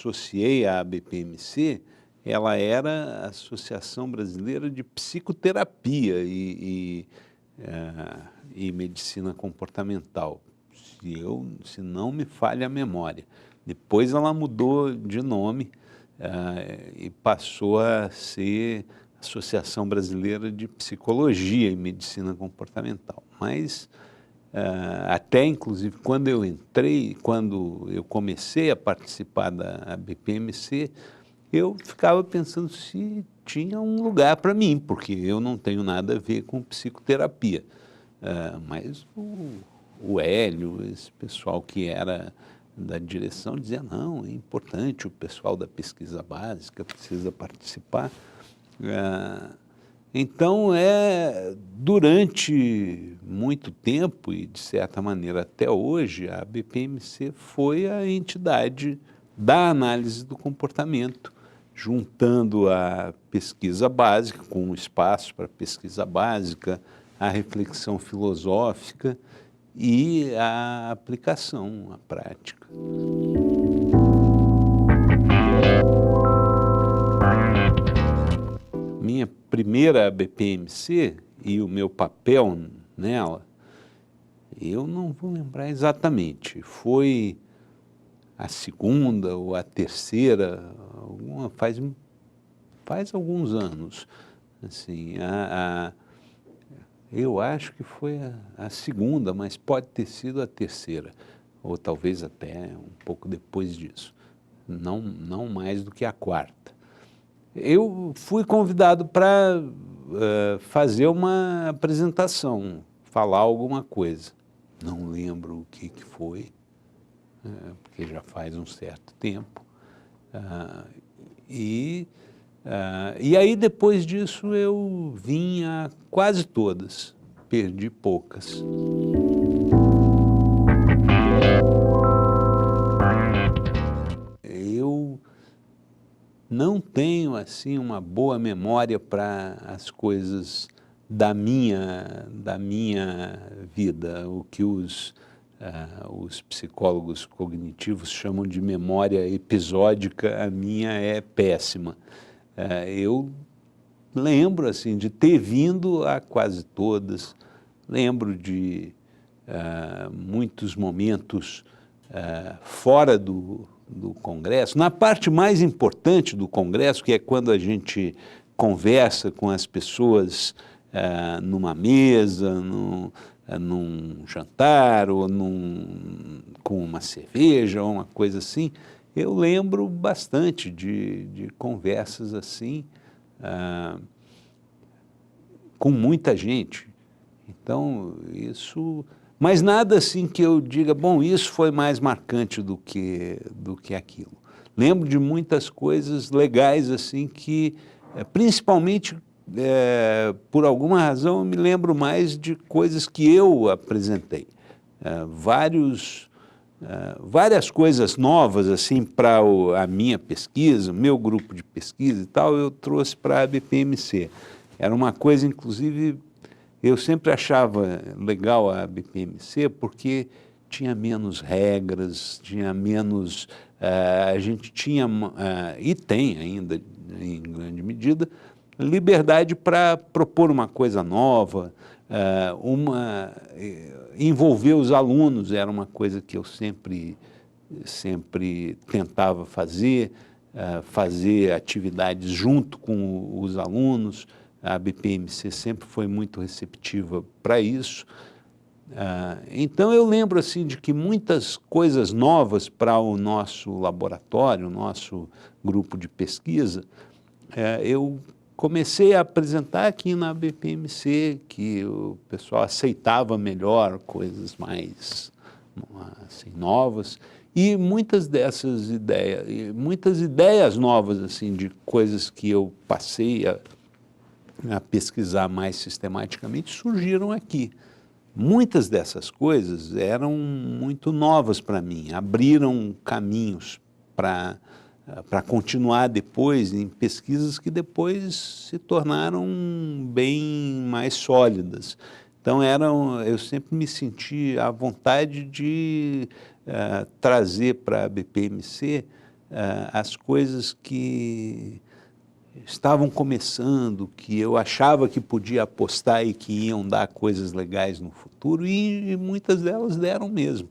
associei à BPMC, ela era a Associação Brasileira de Psicoterapia e Medicina Comportamental, se não me falha a memória. Depois ela mudou de nome e passou a ser Associação Brasileira de Psicologia e Medicina Comportamental. Mas até inclusive quando eu comecei a participar da BPMC, eu ficava pensando se tinha um lugar para mim, porque eu não tenho nada a ver com psicoterapia. Mas o Hélio, esse pessoal que era da direção, dizia, não, é importante, o pessoal da pesquisa básica precisa participar. Então, durante muito tempo, e de certa maneira até hoje, a BPMC foi a entidade da análise do comportamento, juntando a pesquisa básica, com um espaço para pesquisa básica, a reflexão filosófica e a aplicação, a prática. Minha primeira BPMC e o meu papel nela, eu não vou lembrar exatamente, foi a segunda ou a terceira, faz alguns anos, assim, eu acho que foi a segunda, mas pode ter sido a terceira, ou talvez até um pouco depois disso, não mais do que a quarta. Eu fui convidado para fazer uma apresentação, falar alguma coisa. Não lembro o que foi, porque já faz um certo tempo. E aí, depois disso, eu vim a quase todas, perdi poucas. Eu não tenho, assim, uma boa memória para as coisas da minha vida, o que os psicólogos cognitivos chamam de memória episódica, a minha é péssima. Eu lembro, assim, de ter vindo a quase todas, lembro de muitos momentos fora do Congresso, na parte mais importante do Congresso, que é quando a gente conversa com as pessoas numa mesa, num jantar ou com uma cerveja ou uma coisa assim, eu lembro bastante de conversas assim, com muita gente. Então, isso... Mas nada assim que eu diga, bom, isso foi mais marcante do que aquilo. Lembro de muitas coisas legais assim que, principalmente, por alguma razão, eu me lembro mais de coisas que eu apresentei. Várias coisas novas assim para a minha pesquisa, meu grupo de pesquisa e tal, eu trouxe para a BPMC. Era uma coisa, inclusive, eu sempre achava legal a BPMC porque tinha menos regras, tinha menos... a gente tinha, e tem ainda, em grande medida, liberdade para propor uma coisa nova, envolver os alunos era uma coisa que eu sempre tentava fazer atividades junto com os alunos. A BPMC sempre foi muito receptiva para isso. Então, eu lembro assim, de que muitas coisas novas para o nosso laboratório, o nosso grupo de pesquisa, eu comecei a apresentar aqui na BPMC, que o pessoal aceitava melhor coisas mais assim, novas, e muitas dessas ideias novas assim, de coisas que eu passei a pesquisar mais sistematicamente, surgiram aqui. Muitas dessas coisas eram muito novas para mim, abriram caminhos para continuar depois em pesquisas que depois se tornaram bem mais sólidas. Então, eu sempre me senti à vontade de trazer para a BPMC as coisas que estavam começando, que eu achava que podia apostar e que iam dar coisas legais no futuro, e muitas delas deram mesmo.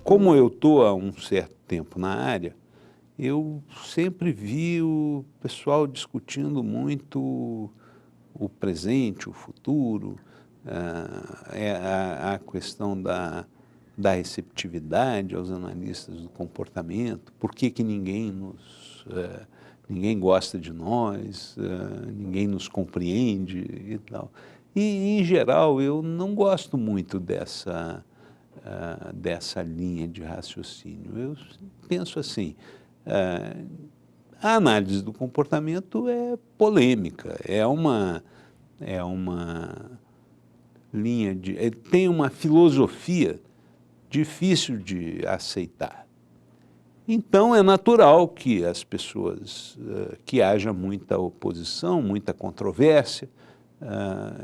Como eu estou há um certo tempo na área, eu sempre vi o pessoal discutindo muito o presente, o futuro, a questão da receptividade aos analistas do comportamento, por que que ninguém gosta de nós, ninguém nos compreende e tal. E, em geral, eu não gosto muito dessa linha de raciocínio. Eu penso assim, a análise do comportamento é polêmica, é uma linha tem uma filosofia difícil de aceitar. Então, é natural que as pessoas, que haja muita oposição, muita controvérsia,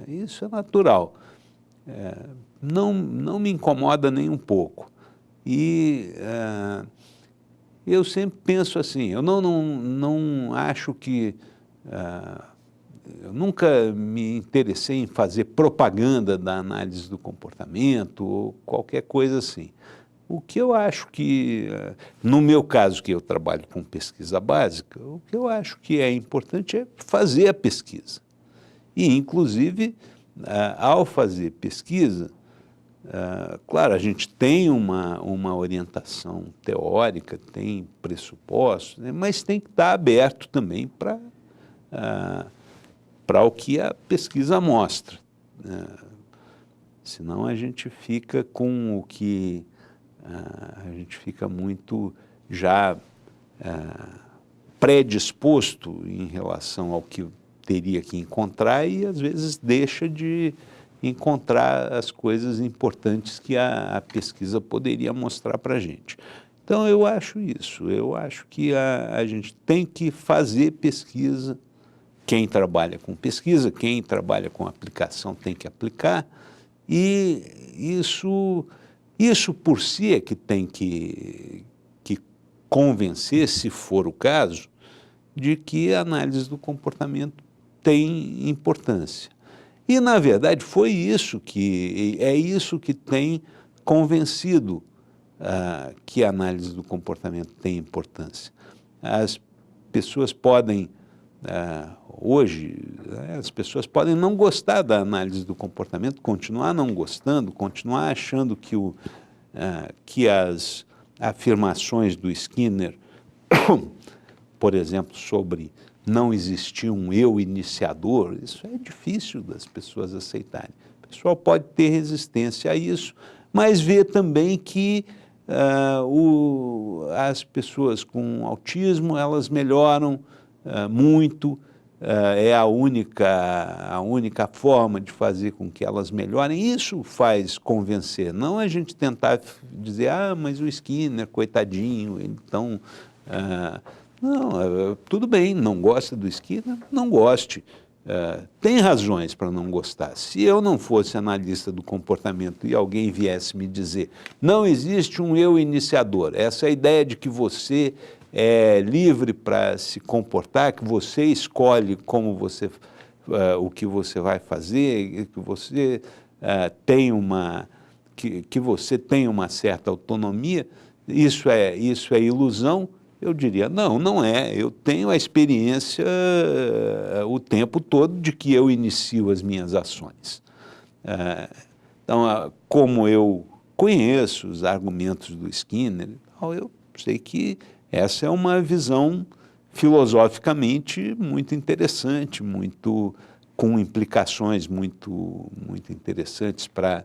isso é natural. Não me incomoda nem um pouco. E eu sempre penso assim, eu não acho que... eu nunca me interessei em fazer propaganda da análise do comportamento ou qualquer coisa assim. O que eu acho que, no meu caso, que eu trabalho com pesquisa básica, o que eu acho que é importante é fazer a pesquisa. E, inclusive, ao fazer pesquisa, claro, a gente tem uma orientação teórica, tem pressupostos, né, mas tem que estar aberto também para o que a pesquisa mostra. Senão a gente fica com o que... a gente fica muito já predisposto em relação ao que teria que encontrar e, às vezes, deixa de encontrar as coisas importantes que a pesquisa poderia mostrar para a gente. Então, eu acho isso. Eu acho que a gente tem que fazer pesquisa. Quem trabalha com pesquisa, quem trabalha com aplicação tem que aplicar, e isso por si é que tem que convencer, se for o caso, de que a análise do comportamento tem importância. E, na verdade, é isso que tem convencido que a análise do comportamento tem importância. As pessoas podem... hoje, as pessoas podem não gostar da análise do comportamento, continuar não gostando, continuar achando que as afirmações do Skinner, por exemplo, sobre não existir um eu iniciador, isso é difícil das pessoas aceitarem. O pessoal pode ter resistência a isso, mas vê também que as pessoas com autismo, elas melhoram muito, é a única forma de fazer com que elas melhorem. Isso faz convencer, não a gente tentar dizer, mas o Skinner, coitadinho, então... não, tudo bem, não gosta do Skinner, não goste. Tem razões para não gostar. Se eu não fosse analista do comportamento e alguém viesse me dizer, não existe um eu iniciador, essa ideia de que você é livre para se comportar, que você escolhe como o que você vai fazer, que você que você tem uma certa autonomia, isso é ilusão. Eu diria, não é, eu tenho a experiência o tempo todo de que eu inicio as minhas ações. Então, como eu conheço os argumentos do Skinner, eu sei que essa é uma visão filosoficamente muito interessante, com implicações muito interessantes para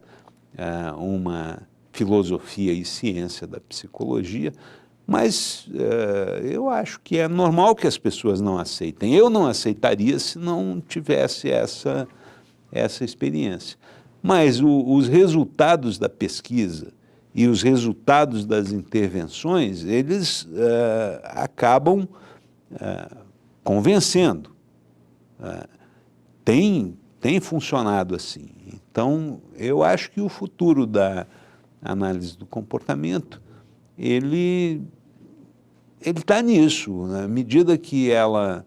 uma filosofia e ciência da psicologia, mas eu acho que é normal que as pessoas não aceitem. Eu não aceitaria se não tivesse essa experiência. Mas os resultados da pesquisa e os resultados das intervenções, eles acabam convencendo. Tem funcionado assim. Então, eu acho que o futuro da análise do comportamento, ele está nisso, na medida que ela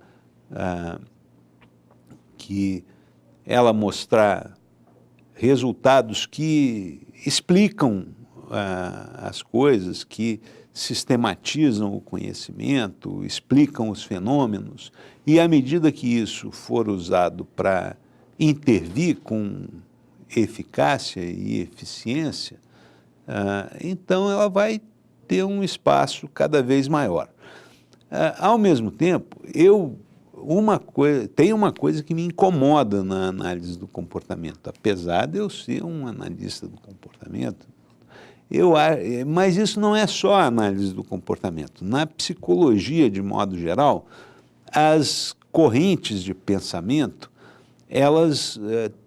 mostrar resultados que explicam as coisas, que sistematizam o conhecimento, explicam os fenômenos, e à medida que isso for usado para intervir com eficácia e eficiência, então ela vai ter um espaço cada vez maior. Ao mesmo tempo, tem uma coisa que me incomoda na análise do comportamento, apesar de eu ser um analista do comportamento, mas isso não é só a análise do comportamento. Na psicologia, de modo geral, as correntes de pensamento, elas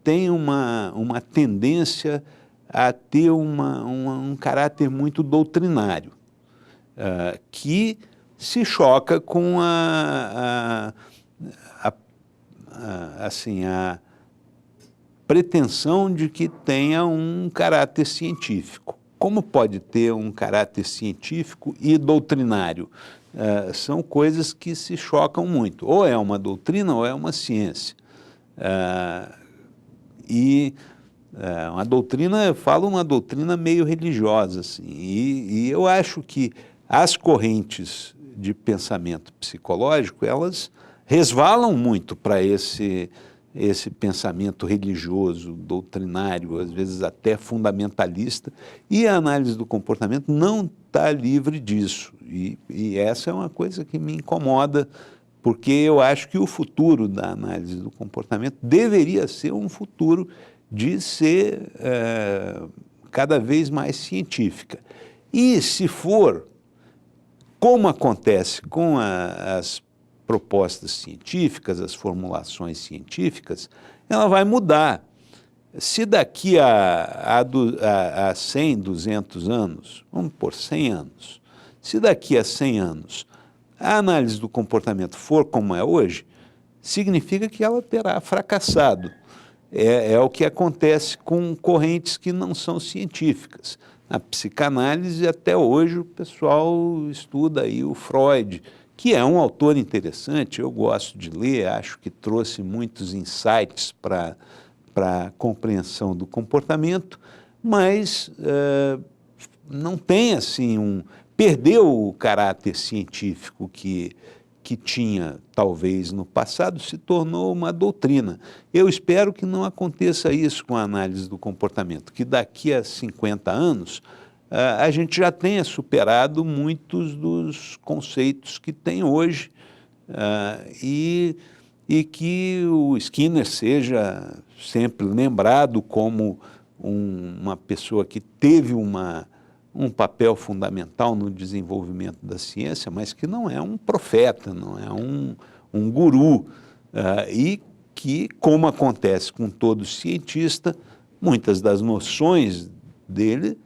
têm uma tendência a ter um caráter muito doutrinário, que se choca com assim, a pretensão de que tenha um caráter científico. Como pode ter um caráter científico e doutrinário? São coisas que se chocam muito. Ou é uma doutrina ou é uma ciência. Uma doutrina, eu falo uma doutrina meio religiosa, assim, e eu acho que as correntes de pensamento psicológico, elas resvalam muito para esse pensamento religioso, doutrinário, às vezes até fundamentalista, e a análise do comportamento não está livre disso. E essa é uma coisa que me incomoda, porque eu acho que o futuro da análise do comportamento deveria ser um futuro de ser cada vez mais científica. E se for, como acontece com as propostas científicas, as formulações científicas, ela vai mudar. Se daqui a 100, 200 anos, vamos por 100 anos, se daqui a 100 anos a análise do comportamento for como é hoje, significa que ela terá fracassado. É o que acontece com correntes que não são científicas. Na psicanálise, até hoje, o pessoal estuda aí o Freud, que é um autor interessante, eu gosto de ler, acho que trouxe muitos insights para a compreensão do comportamento, mas não tem assim perdeu o caráter científico que tinha, talvez, no passado, se tornou uma doutrina. Eu espero que não aconteça isso com a análise do comportamento, que daqui a 50 anos a gente já tenha superado muitos dos conceitos que tem hoje e que o Skinner seja sempre lembrado como uma pessoa que teve um papel fundamental no desenvolvimento da ciência, mas que não é um profeta, não é um guru, e que, como acontece com todo cientista, muitas das noções dele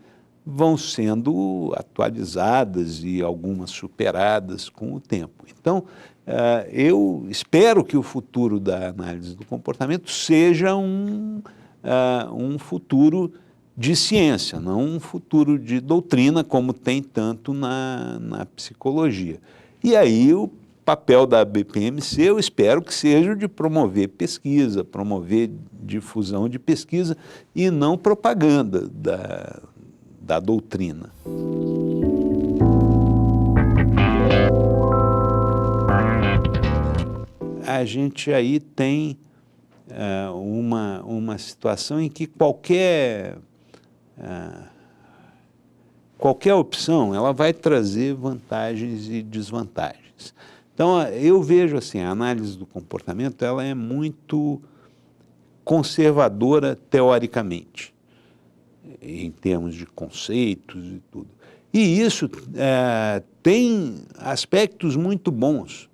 vão sendo atualizadas e algumas superadas com o tempo. Então, eu espero que o futuro da análise do comportamento seja um futuro de ciência, não um futuro de doutrina, como tem tanto na psicologia. E aí o papel da BPMC, eu espero que seja o de promover pesquisa, promover difusão de pesquisa e não propaganda da doutrina. A gente aí tem uma situação em que qualquer opção ela vai trazer vantagens e desvantagens. Então, eu vejo assim, a análise do comportamento ela é muito conservadora teoricamente, em termos de conceitos e tudo. E isso tem aspectos muito bons,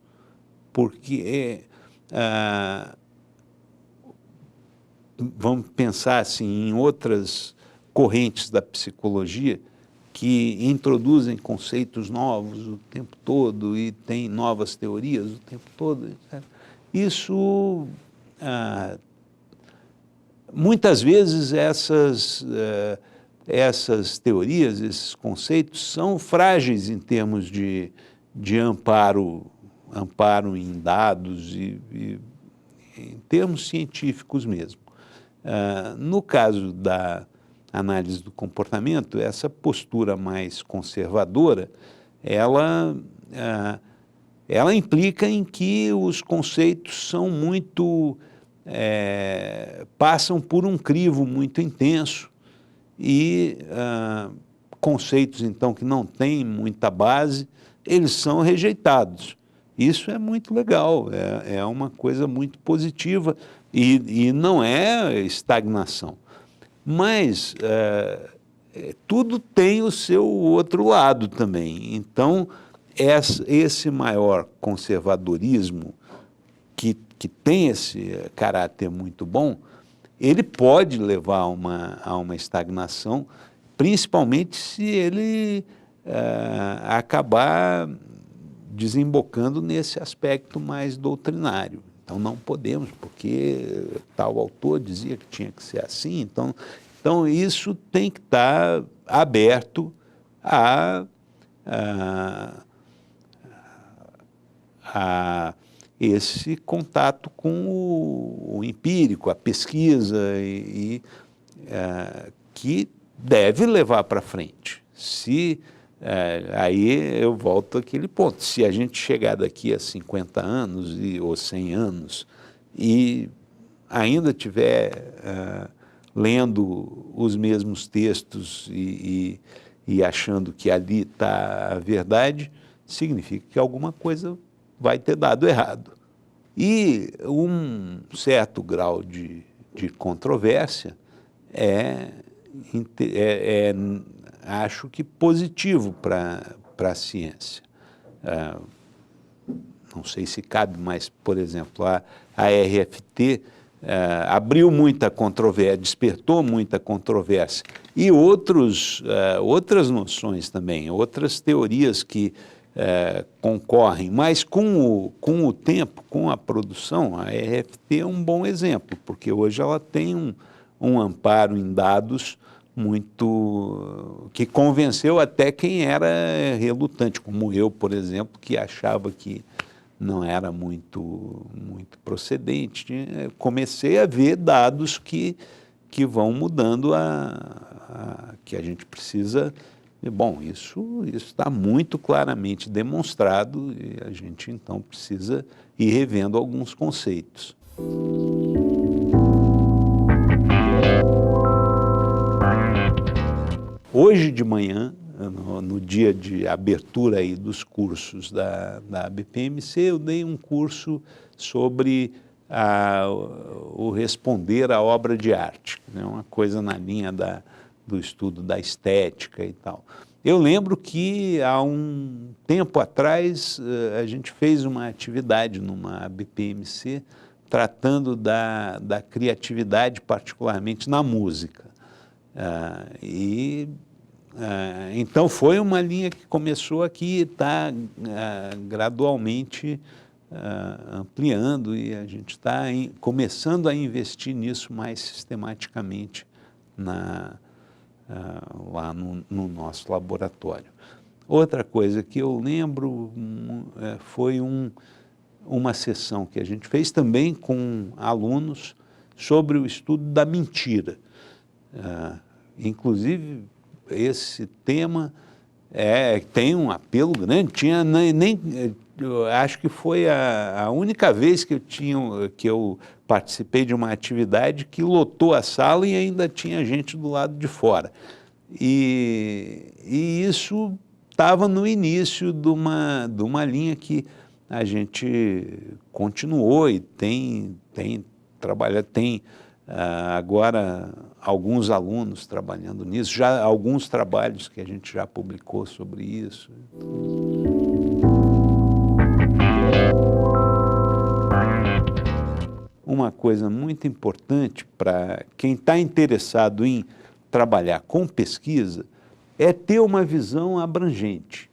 porque vamos pensar assim, em outras correntes da psicologia que introduzem conceitos novos o tempo todo e tem novas teorias o tempo todo, etc. Isso muitas vezes essas teorias, esses conceitos são frágeis em termos de amparo em dados e em termos científicos mesmo. No caso da análise do comportamento, essa postura mais conservadora, ela implica em que os conceitos são muito, passam por um crivo muito intenso e conceitos, então, que não têm muita base, eles são rejeitados. Isso é muito legal, é uma coisa muito positiva e não é estagnação. Mas tudo tem o seu outro lado também. Então, esse maior conservadorismo, que tem esse caráter muito bom, ele pode levar a uma estagnação, principalmente se ele acabar desembocando nesse aspecto mais doutrinário. Então, não podemos, porque tal autor dizia que tinha que ser assim. Então isso tem que estar aberto a esse contato com o empírico, a pesquisa, que deve levar para frente. Aí eu volto àquele ponto, se a gente chegar daqui a 50 anos ou 100 anos e ainda estiver lendo os mesmos textos e achando que ali está a verdade, significa que alguma coisa vai ter dado errado. E um certo grau de controvérsia acho que positivo para a ciência. Não sei se cabe, mas, por exemplo, a RFT abriu muita controvérsia, despertou muita controvérsia. E outras noções também, outras teorias que concorrem, mas com o tempo, com a produção, a RFT é um bom exemplo, porque hoje ela tem um amparo em dados que convenceu até quem era relutante, como eu, por exemplo, que achava que não era muito procedente. Comecei a ver dados que vão mudando, que a gente precisa. Bom, isso está muito claramente demonstrado e a gente então precisa ir revendo alguns conceitos. Hoje de manhã, no dia de abertura aí dos cursos da BPMC, eu dei um curso sobre o responder à obra de arte, né? Uma coisa na linha do estudo da estética e tal. Eu lembro que há um tempo atrás a gente fez uma atividade numa BPMC tratando da criatividade, particularmente na música. Então foi uma linha que começou aqui e está gradualmente ampliando e a gente está começando a investir nisso mais sistematicamente lá no nosso laboratório. Outra coisa que eu lembro foi uma sessão que a gente fez também com alunos sobre o estudo da mentira. Inclusive, esse tema tem um apelo grande, acho que foi a única vez que eu participei de uma atividade que lotou a sala e ainda tinha gente do lado de fora. E isso estava no início de uma linha que a gente continuou e tem agora alguns alunos trabalhando nisso, já alguns trabalhos que a gente já publicou sobre isso. Uma coisa muito importante para quem está interessado em trabalhar com pesquisa é ter uma visão abrangente.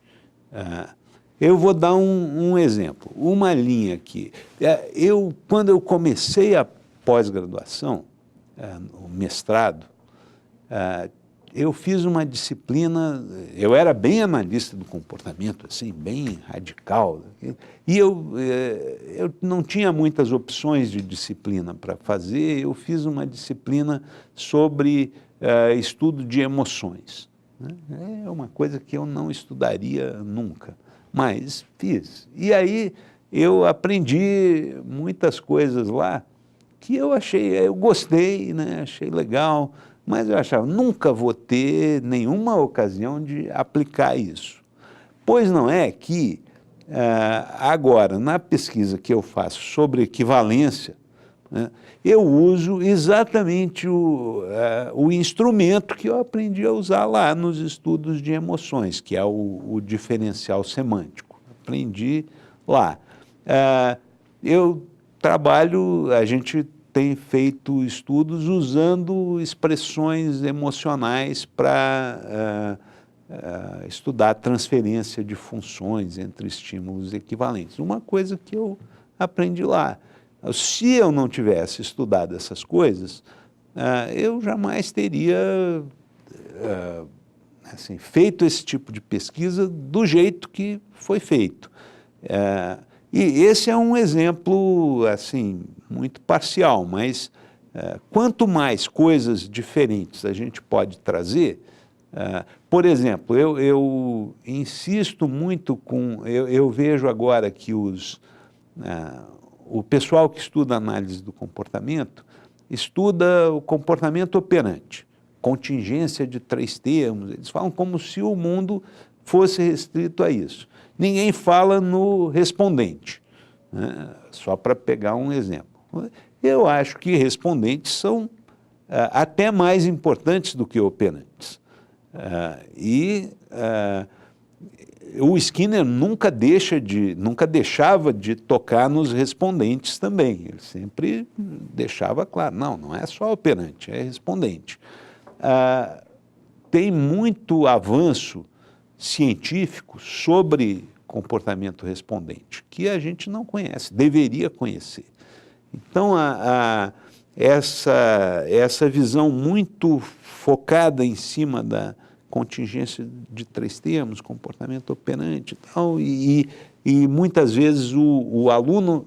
Eu vou dar um exemplo, uma linha aqui. Quando eu comecei a pós-graduação, o mestrado, eu fiz uma disciplina, eu era bem analista do comportamento, assim, bem radical, e eu não tinha muitas opções de disciplina para fazer, eu fiz uma disciplina sobre estudo de emoções. Né? É uma coisa que eu não estudaria nunca, mas fiz. E aí eu aprendi muitas coisas lá que eu gostei, né? Achei legal, mas eu achava, nunca vou ter nenhuma ocasião de aplicar isso. Pois não é que, agora, na pesquisa que eu faço sobre equivalência, né, eu uso exatamente o instrumento que eu aprendi a usar lá nos estudos de emoções, que é o diferencial semântico. Aprendi lá. Eu trabalho, a gente tem feito estudos usando expressões emocionais para estudar a transferência de funções entre estímulos equivalentes. Uma coisa que eu aprendi lá. Se eu não tivesse estudado essas coisas, eu jamais teria assim, feito esse tipo de pesquisa do jeito que foi feito. E esse é um exemplo, assim, muito parcial, mas quanto mais coisas diferentes a gente pode trazer, por exemplo, eu insisto muito eu vejo agora que o pessoal que estuda análise do comportamento estuda o comportamento operante, contingência de 3 termos, eles falam como se o mundo fosse restrito a isso. Ninguém fala no respondente, né? Só para pegar um exemplo. Eu acho que respondentes são até mais importantes do que operantes. O Skinner nunca deixava de tocar nos respondentes também. Ele sempre deixava claro, não é só operante, é respondente. Tem muito avanço científico sobre comportamento respondente, que a gente não conhece, deveria conhecer. Então, essa visão muito focada em cima da contingência de 3 termos, comportamento operante e tal, e muitas vezes o aluno,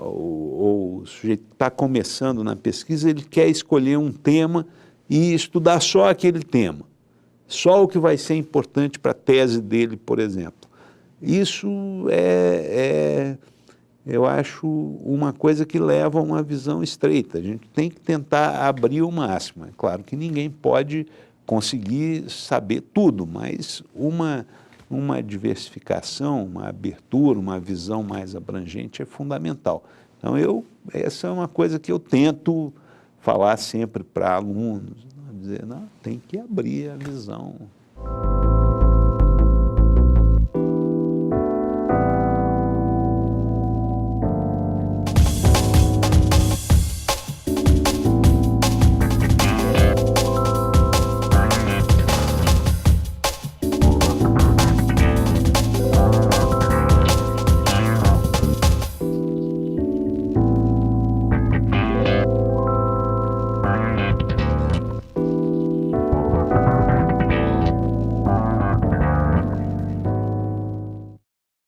o sujeito que está começando na pesquisa, ele quer escolher um tema e estudar só aquele tema, só o que vai ser importante para a tese dele, por exemplo. Isso eu acho uma coisa que leva a uma visão estreita. A gente tem que tentar abrir o máximo. É claro que ninguém pode conseguir saber tudo, mas uma diversificação, uma abertura, uma visão mais abrangente é fundamental. Então, essa é uma coisa que eu tento falar sempre para alunos, dizer, não, tem que abrir a visão.